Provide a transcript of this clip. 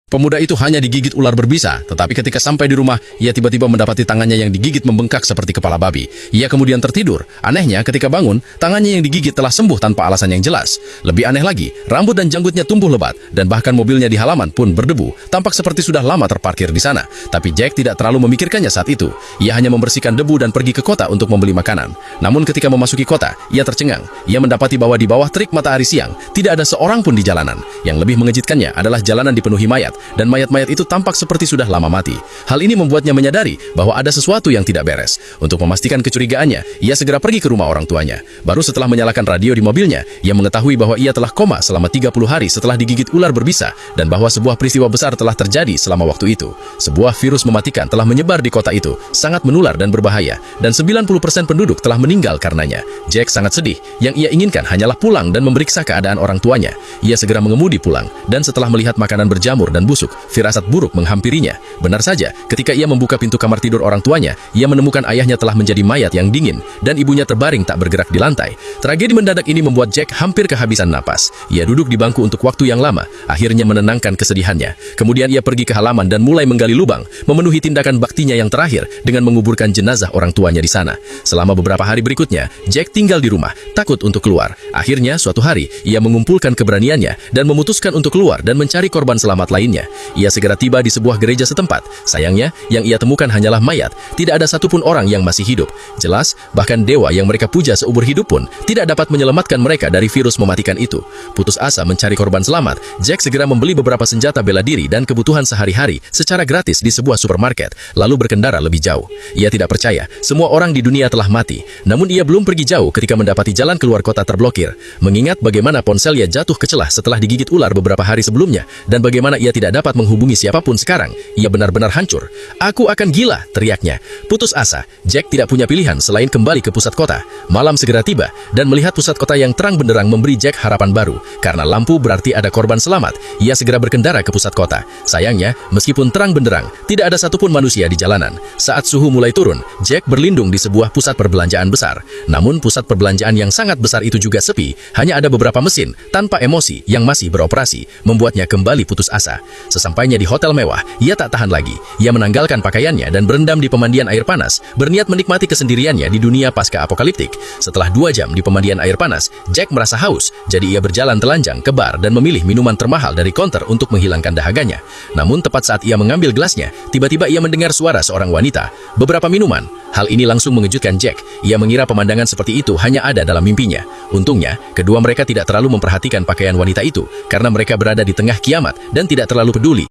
Pemuda itu hanya digigit ular berbisa, tetapi ketika sampai di rumah, ia tiba-tiba mendapati tangannya yang digigit membengkak seperti kepala babi. Ia kemudian tertidur. Anehnya, ketika bangun, tangannya yang digigit telah sembuh tanpa alasan yang jelas. Lebih aneh lagi, rambut dan janggutnya tumbuh lebat, dan bahkan mobilnya di halaman pun berdebu. Tampak seperti sudah lama terparkir di sana. Tapi Jack tidak terlalu memikirkannya saat itu. Ia hanya membersihkan debu dan pergi ke kota untuk membeli makanan. Namun ketika memasuki kota, ia tercengang. Ia mendapati bahwa di bawah terik matahari siang, tidak ada seorang pun di jalanan. Yang lebih mengejutkannya adalah jalanan dipenuhi mayat, dan mayat-mayat itu tampak seperti sudah lama mati. Hal ini membuatnya menyadari bahwa ada sesuatu yang tidak beres. Untuk memastikan kecurigaannya, ia segera pergi ke rumah orang tuanya. Baru setelah menyalakan radio di mobilnya, ia mengetahui bahwa ia telah koma selama 30 hari setelah digigit ular berbisa, dan bahwa sebuah peristiwa besar telah terjadi selama waktu itu. Sebuah virus mematikan telah menyebar di kota itu, sangat menular dan berbahaya, dan 90% penduduk telah meninggal karenanya. Jack sangat sedih. Yang ia inginkan hanyalah pulang dan memeriksa keadaan orang tuanya. Ia segera mengemudi pulang, dan setelah melihat makanan berjamur dan busuk, firasat buruk menghampirinya. Benar saja, ketika ia membuka pintu kamar tidur orang tuanya, ia menemukan ayahnya telah menjadi mayat yang dingin, dan ibunya terbaring tak bergerak di lantai. Tragedi mendadak ini membuat Jack hampir kehabisan napas. Ia duduk di bangku untuk waktu yang lama, akhirnya menenangkan kesedihannya. Kemudian ia pergi ke halaman dan mulai menggali lubang, memenuhi tindakan baktinya yang terakhir dengan menguburkan jenazah orang tuanya di sana. Selama beberapa hari berikutnya, Jack tinggal di rumah, takut untuk keluar. Akhirnya, suatu hari, ia mengumpulkan keberaniannya dan memutuskan untuk keluar dan mencari korban selamat lainnya. Ia segera tiba di sebuah gereja setempat. Sayangnya, yang ia temukan hanyalah mayat. Tidak ada satupun orang yang masih hidup. Jelas, bahkan dewa yang mereka puja seumur hidup pun tidak dapat menyelamatkan mereka dari virus mematikan itu. Putus asa mencari korban selamat, Jack segera membeli beberapa senjata bela diri dan kebutuhan sehari-hari secara gratis di sebuah supermarket, lalu berkendara lebih jauh. Ia tidak percaya, semua orang di dunia telah mati. Namun ia belum pergi jauh ketika mendapati jalan keluar kota terblokir. Mengingat bagaimana ponselnya jatuh ke celah setelah digigit ular beberapa hari sebelumnya, dan bagaimana ia tidak dapat menghubungi siapapun sekarang, ia benar-benar hancur. "Aku akan gila," teriaknya. Putus asa, Jack tidak punya pilihan selain kembali ke pusat kota. Malam segera tiba, dan melihat pusat kota yang terang benderang memberi Jack harapan baru. Karena lampu berarti ada korban selamat, ia segera berkendara ke pusat kota. Sayangnya, meskipun terang benderang, tidak ada satupun manusia di jalanan. Saat suhu mulai turun, Jack berlindung di sebuah pusat perbelanjaan besar. Namun pusat perbelanjaan yang sangat besar itu juga sepi, hanya ada beberapa mesin tanpa emosi yang masih beroperasi, membuatnya kembali putus asa. Sesampainya di hotel mewah, ia tak tahan lagi. Ia menanggalkan pakaiannya dan berendam di pemandian air panas, berniat menikmati kesendiriannya di dunia pasca apokaliptik. Setelah 2 jam di pemandian air panas, Jack merasa haus, jadi ia berjalan telanjang ke bar dan memilih minuman termahal dari counter untuk menghilangkan dahaganya. Namun tepat saat ia mengambil gelasnya, tiba-tiba ia mendengar suara seorang wanita. "Beberapa minuman." Hal ini langsung mengejutkan Jack. Ia mengira pemandangan seperti itu hanya ada dalam mimpinya. Untungnya, kedua mereka tidak terlalu memperhatikan pakaian wanita itu, karena mereka berada di tengah kiamat dan tidak terlalu peduli